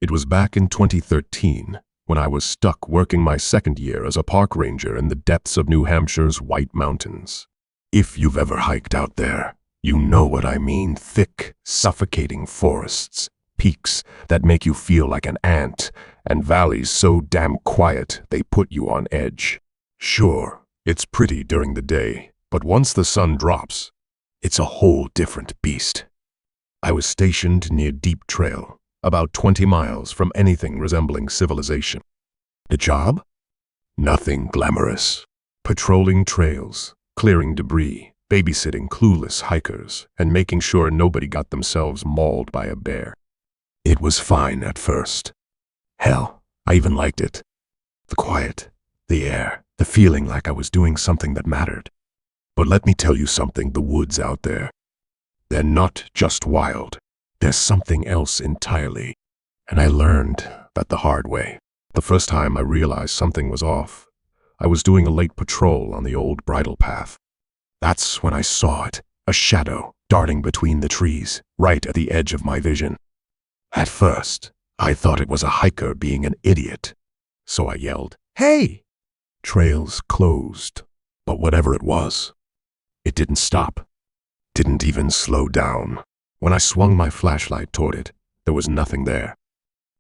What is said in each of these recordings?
It was back in 2013 when I was stuck working my second year as a park ranger in the depths of New Hampshire's White Mountains. If you've ever hiked out there, you know what I mean. Thick, suffocating forests, peaks that make you feel like an ant, and valleys so damn quiet they put you on edge. Sure, it's pretty during the day, but once the sun drops, it's a whole different beast. I was stationed near Deep Trail, about 20 miles from anything resembling civilization. The job? Nothing glamorous. Patrolling trails, clearing debris, babysitting clueless hikers, and making sure nobody got themselves mauled by a bear. It was fine at first. Hell, I even liked it. The quiet, the air, the feeling like I was doing something that mattered. But let me tell you something, the woods out there, they're not just wild. There's something else entirely. And I learned that the hard way. The first time I realized something was off, I was doing a late patrol on the old bridle path. That's when I saw it, a shadow darting between the trees, right at the edge of my vision. At first, I thought it was a hiker being an idiot. So I yelled, "Hey!" Trails closed, but whatever it was, it didn't stop. Didn't even slow down. When I swung my flashlight toward it, there was nothing there.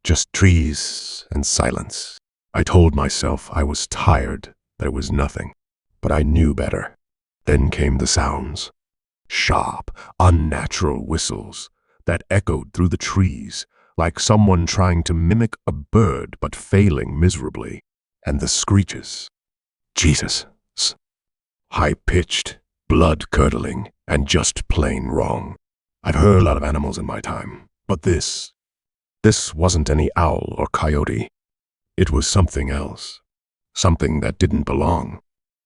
Just trees and silence. I told myself I was tired, that it was nothing. But I knew better. Then came the sounds. Sharp, unnatural whistles that echoed through the trees, like someone trying to mimic a bird but failing miserably. And the screeches. Jesus. High-pitched, blood-curdling, and just plain wrong. I've heard a lot of animals in my time, but this wasn't any owl or coyote. It was something else, something that didn't belong.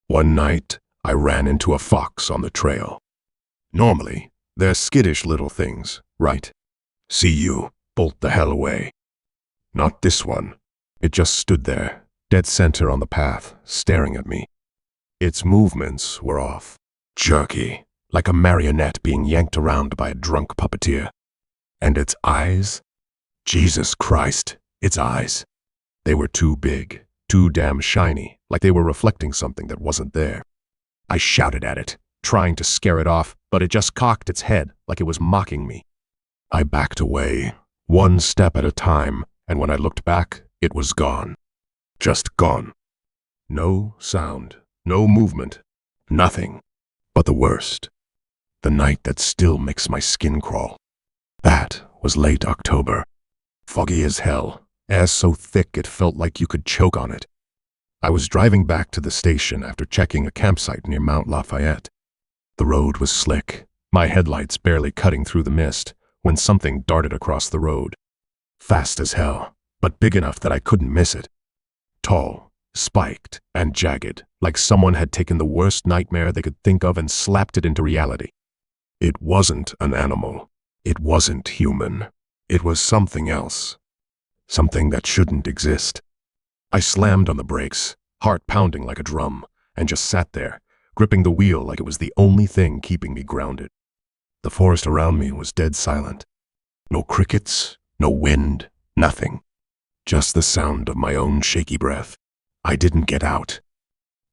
One night, I ran into a fox on the trail. Normally, they're skittish little things, right? See you, bolt the hell away. Not this one. It just stood there, dead center on the path, staring at me. Its movements were off, jerky, like a marionette being yanked around by a drunk puppeteer. And its eyes? Jesus Christ, its eyes. They were too big, too damn shiny, like they were reflecting something that wasn't there. I shouted at it, trying to scare it off, but it just cocked its head like it was mocking me. I backed away, one step at a time, and when I looked back, it was gone. Just gone. No sound, no movement, nothing. But the worst. The night that still makes my skin crawl. That was late October. Foggy as hell, air so thick it felt like you could choke on it. I was driving back to the station after checking a campsite near Mount Lafayette. The road was slick, my headlights barely cutting through the mist, when something darted across the road. Fast as hell, but big enough that I couldn't miss it. Tall, spiked, and jagged, like someone had taken the worst nightmare they could think of and slapped it into reality. It wasn't an animal. It wasn't human. It was something else. Something that shouldn't exist. I slammed on the brakes, heart pounding like a drum, and just sat there, gripping the wheel like it was the only thing keeping me grounded. The forest around me was dead silent. No crickets, no wind, nothing. Just the sound of my own shaky breath. I didn't get out.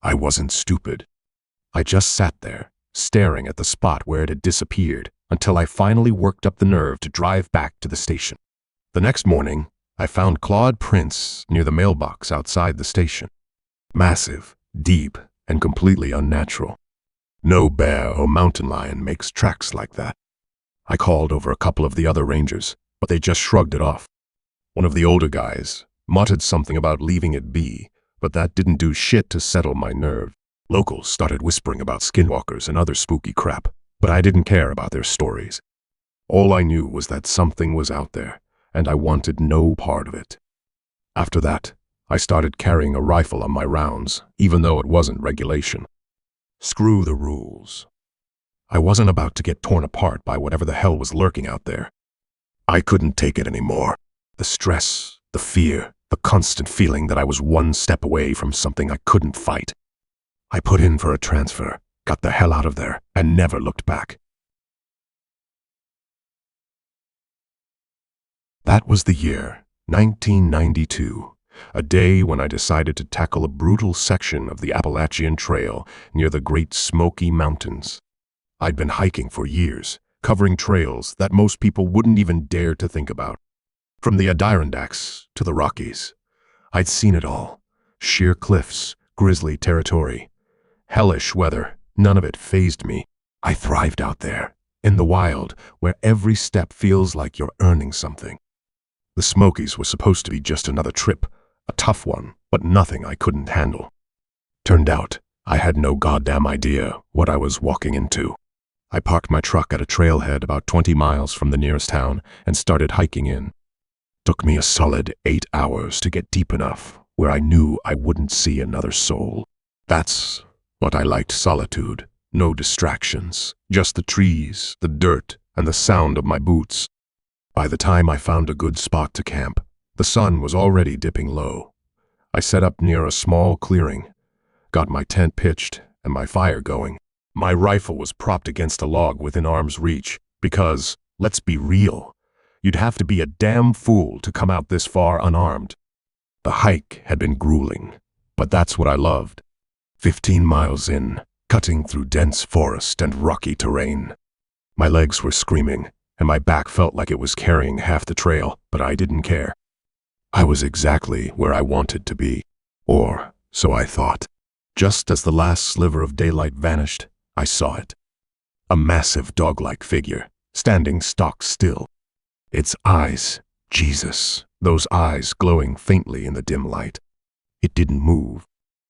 I wasn't stupid. I just sat there, staring at the spot where it had disappeared, until I finally worked up the nerve to drive back to the station. The next morning, I found clawed prints near the mailbox outside the station. Massive, deep, and completely unnatural. No bear or mountain lion makes tracks like that. I called over a couple of the other rangers, but they just shrugged it off. One of the older guys muttered something about leaving it be, but that didn't do shit to settle my nerve. Locals started whispering about skinwalkers and other spooky crap, but I didn't care about their stories. All I knew was that something was out there, and I wanted no part of it. After that, I started carrying a rifle on my rounds, even though it wasn't regulation. Screw the rules. I wasn't about to get torn apart by whatever the hell was lurking out there. I couldn't take it anymore. The stress, the fear, the constant feeling that I was one step away from something I couldn't fight. I put in for a transfer, got the hell out of there, and never looked back. That was the year 1992, a day when I decided to tackle a brutal section of the Appalachian Trail near the Great Smoky Mountains. I'd been hiking for years, covering trails that most people wouldn't even dare to think about. From the Adirondacks to the Rockies, I'd seen it all. Sheer cliffs, grizzly territory, hellish weather, none of it fazed me. I thrived out there, in the wild, where every step feels like you're earning something. The Smokies was supposed to be just another trip, a tough one, but nothing I couldn't handle. Turned out, I had no goddamn idea what I was walking into. I parked my truck at a trailhead about 20 miles from the nearest town and started hiking in. Took me a solid 8 hours to get deep enough where I knew I wouldn't see another soul. That's what I liked: solitude, no distractions, just the trees, the dirt, and the sound of my boots. By the time I found a good spot to camp, the sun was already dipping low. I set up near a small clearing, got my tent pitched and my fire going. My rifle was propped against a log within arm's reach because, let's be real, you'd have to be a damn fool to come out this far unarmed. The hike had been grueling, but that's what I loved. 15 miles in, cutting through dense forest and rocky terrain. My legs were screaming, and my back felt like it was carrying half the trail, but I didn't care. I was exactly where I wanted to be, or so I thought. Just as the last sliver of daylight vanished, I saw it. A massive dog-like figure, standing stock still. Its eyes, Jesus, those eyes glowing faintly in the dim light. It didn't move,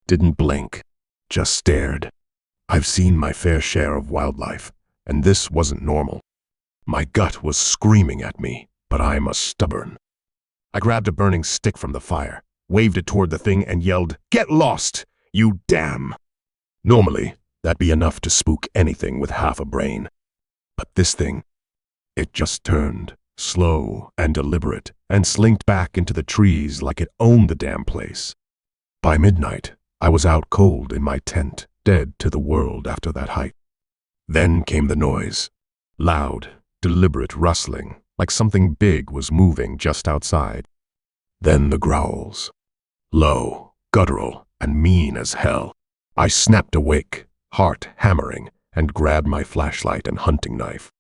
didn't blink, just stared. I've seen my fair share of wildlife, and this wasn't normal. My gut was screaming at me, but I'm a stubborn. I grabbed a burning stick from the fire, waved it toward the thing, and yelled, "Get lost, you damn!" Normally, that'd be enough to spook anything with half a brain. But this thing, it just turned, slow and deliberate, and slinked back into the trees like it owned the damn place. By midnight, I was out cold in my tent, dead to the world after that hike. Then came the noise. Loud, deliberate rustling, like something big was moving just outside. Then the growls. Low, guttural, and mean as hell. I snapped awake, heart hammering, and grabbed my flashlight and hunting knife.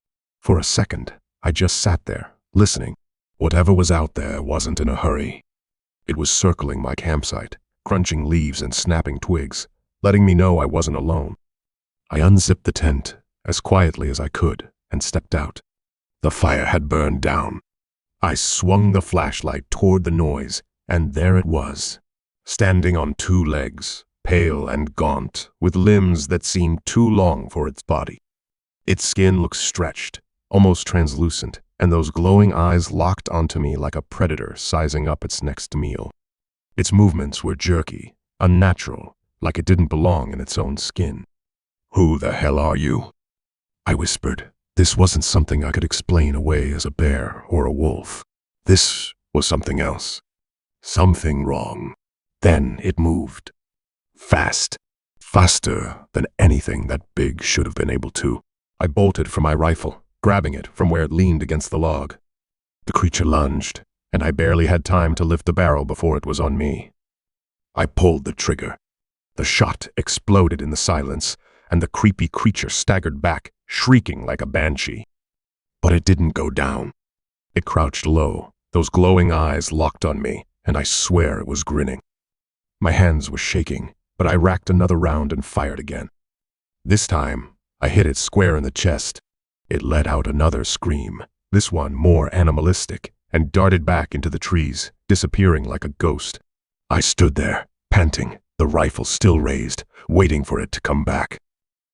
For a second, I just sat there, listening. Whatever was out there wasn't in a hurry. It was circling my campsite, crunching leaves and snapping twigs, letting me know I wasn't alone. I unzipped the tent as quietly as I could and stepped out. The fire had burned down. I swung the flashlight toward the noise, and there it was, standing on 2 legs, pale and gaunt, with limbs that seemed too long for its body. Its skin looked stretched, almost translucent, and those glowing eyes locked onto me like a predator sizing up its next meal. Its movements were jerky, unnatural, like it didn't belong in its own skin. "Who the hell are you?" I whispered. This wasn't something I could explain away as a bear or a wolf. This was something else. Something wrong. Then it moved. Fast. Faster than anything that big should have been able to. I bolted for my rifle, grabbing it from where it leaned against the log. The creature lunged, and I barely had time to lift the barrel before it was on me. I pulled the trigger. The shot exploded in the silence, and the creepy creature staggered back, shrieking like a banshee. But it didn't go down. It crouched low, those glowing eyes locked on me, and I swear it was grinning. My hands were shaking, but I racked another round and fired again. This time, I hit it square in the chest. It let out another scream, this one more animalistic, and darted back into the trees, disappearing like a ghost. I stood there, panting, the rifle still raised, waiting for it to come back.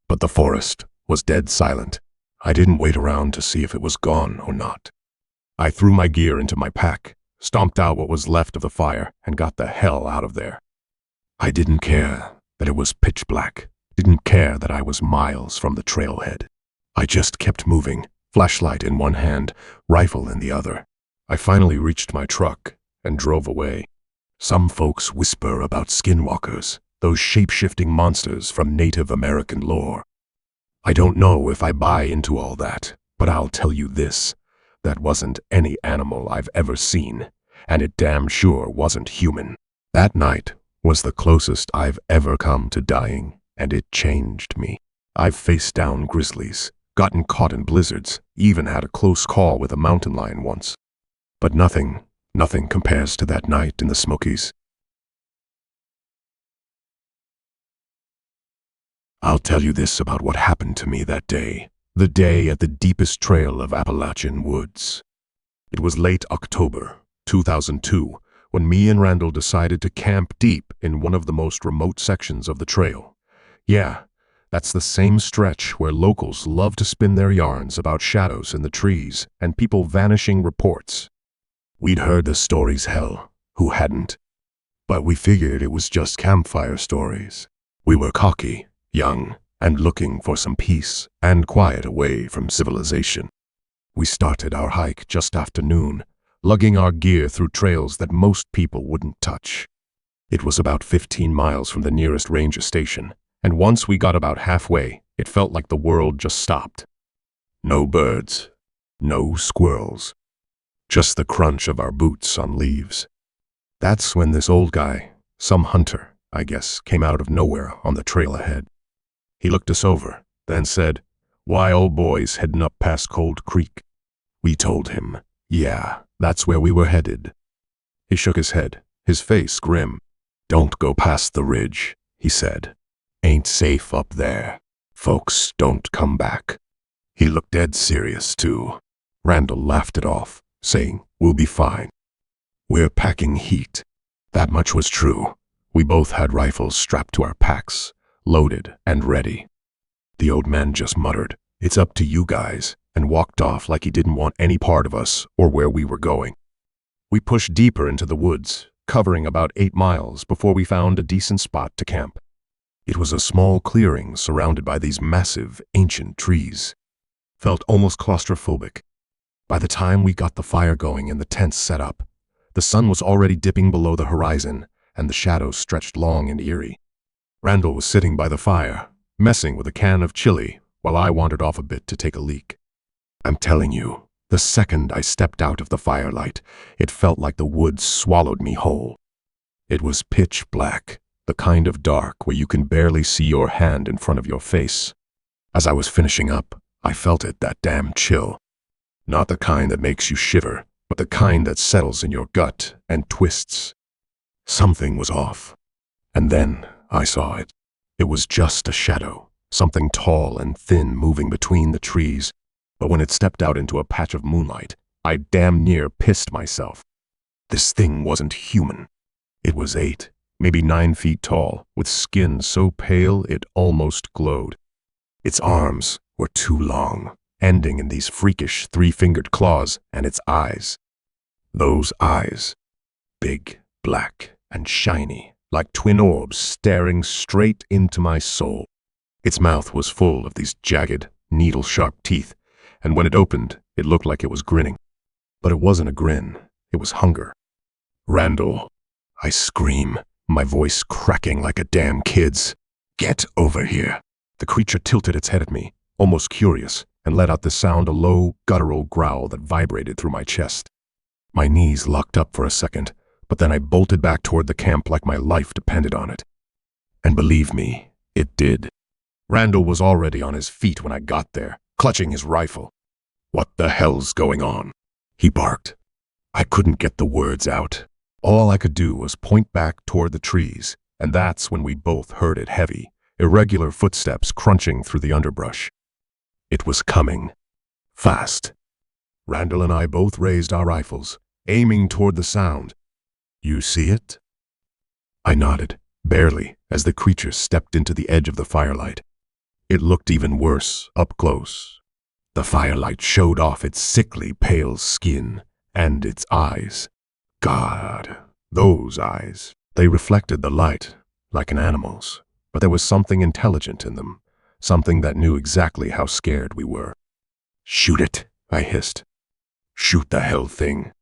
But the forest was dead silent. I didn't wait around to see if it was gone or not. I threw my gear into my pack, stomped out what was left of the fire, and got the hell out of there. I didn't care that it was pitch black, didn't care that I was miles from the trailhead. I just kept moving, flashlight in one hand, rifle in the other. I finally reached my truck and drove away. Some folks whisper about skinwalkers, those shape-shifting monsters from Native American lore. I don't know if I buy into all that, but I'll tell you this. That wasn't any animal I've ever seen, and it damn sure wasn't human. That night was the closest I've ever come to dying, and it changed me. I've faced down grizzlies, gotten caught in blizzards, even had a close call with a mountain lion once. But nothing compares to that night in the Smokies. I'll tell you this about what happened to me that day, the day at the deepest trail of Appalachian woods. It was late October 2002 when me and Randall decided to camp deep in one of the most remote sections of the trail. Yeah, that's the same stretch where locals love to spin their yarns about shadows in the trees and people vanishing reports. We'd heard the stories, hell, who hadn't? But we figured it was just campfire stories. We were cocky, young, and looking for some peace and quiet away from civilization. We started our hike just after noon, lugging our gear through trails that most people wouldn't touch. It was about 15 miles from the nearest ranger station, and once we got about halfway, it felt like the world just stopped. No birds, no squirrels, just the crunch of our boots on leaves. That's when this old guy, some hunter, I guess, came out of nowhere on the trail ahead. He looked us over, then said, "Why, old boys heading up past Cold Creek?" We told him, yeah, that's where we were headed. He shook his head, his face grim. "Don't go past the ridge," he said. "Ain't safe up there. Folks don't come back." He looked dead serious, too. Randall laughed it off, saying, "We'll be fine. We're packing heat." That much was true. We both had rifles strapped to our packs, loaded and ready. The old man just muttered, "It's up to you guys," and walked off like he didn't want any part of us or where we were going. We pushed deeper into the woods, covering about 8 miles before we found a decent spot to camp. It was a small clearing surrounded by these massive, ancient trees. Felt almost claustrophobic. By the time we got the fire going and the tents set up, the sun was already dipping below the horizon, and the shadows stretched long and eerie. Randall was sitting by the fire, messing with a can of chili, while I wandered off a bit to take a leak. I'm telling you, the second I stepped out of the firelight, it felt like the woods swallowed me whole. It was pitch black, the kind of dark where you can barely see your hand in front of your face. As I was finishing up, I felt it, that damn chill. Not the kind that makes you shiver, but the kind that settles in your gut and twists. Something was off. And then I saw it. It was just a shadow, something tall and thin moving between the trees. But when it stepped out into a patch of moonlight, I damn near pissed myself. This thing wasn't human. It was 8, maybe 9 feet tall, with skin so pale it almost glowed. Its arms were too long, ending in these freakish 3-fingered claws, and its eyes. Those eyes, big, black, and shiny, like twin orbs staring straight into my soul. Its mouth was full of these jagged, needle-sharp teeth, and when it opened, it looked like it was grinning. But it wasn't a grin, it was hunger. "Randall," I scream, my voice cracking like a damn kid's. "Get over here." The creature tilted its head at me, almost curious, and let out the sound, a low, guttural growl that vibrated through my chest. My knees locked up for a second, but then I bolted back toward the camp like my life depended on it. And believe me, it did. Randall was already on his feet when I got there, clutching his rifle. "What the hell's going on?" he barked. I couldn't get the words out. All I could do was point back toward the trees, and that's when we both heard it, heavy, irregular footsteps crunching through the underbrush. It was coming. Fast. Randall and I both raised our rifles, aiming toward the sound. "You see it?" I nodded, barely, as the creature stepped into the edge of the firelight. It looked even worse, up close. The firelight showed off its sickly pale skin and its eyes. God, those eyes. They reflected the light, like an animal's, but there was something intelligent in them, something that knew exactly how scared we were. "Shoot it," I hissed. "Shoot the hell thing."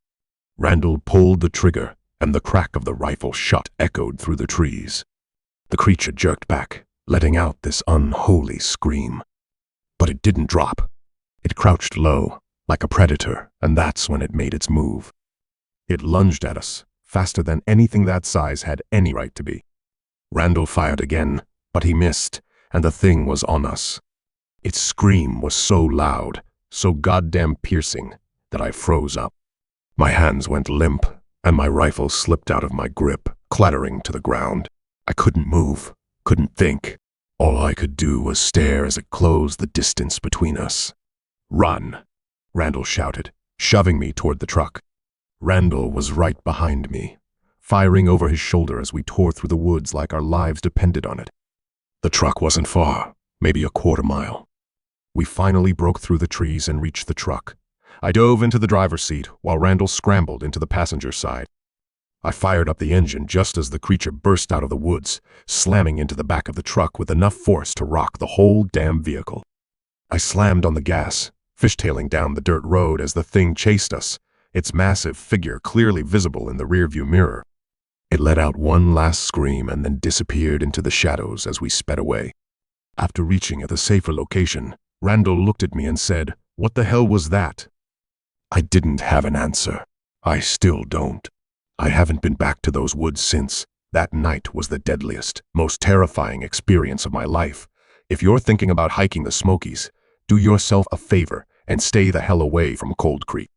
Randall pulled the trigger, and the crack of the rifle shot echoed through the trees. The creature jerked back, letting out this unholy scream. But it didn't drop. It crouched low, like a predator, and that's when it made its move. It lunged at us, faster than anything that size had any right to be. Randall fired again, but he missed, and the thing was on us. Its scream was so loud, so goddamn piercing, that I froze up. My hands went limp, and my rifle slipped out of my grip, clattering to the ground. I couldn't move, couldn't think. All I could do was stare as it closed the distance between us. "Run!" Randall shouted, shoving me toward the truck. Randall was right behind me, firing over his shoulder as we tore through the woods like our lives depended on it. The truck wasn't far, maybe a quarter mile. We finally broke through the trees and reached the truck. I dove into the driver's seat while Randall scrambled into the passenger side. I fired up the engine just as the creature burst out of the woods, slamming into the back of the truck with enough force to rock the whole damn vehicle. I slammed on the gas, fishtailing down the dirt road as the thing chased us, its massive figure clearly visible in the rearview mirror. It let out one last scream and then disappeared into the shadows as we sped away. After reaching a safer location, Randall looked at me and said, "What the hell was that?" I didn't have an answer. I still don't. I haven't been back to those woods since. That night was the deadliest, most terrifying experience of my life. If you're thinking about hiking the Smokies, do yourself a favor and stay the hell away from Cold Creek.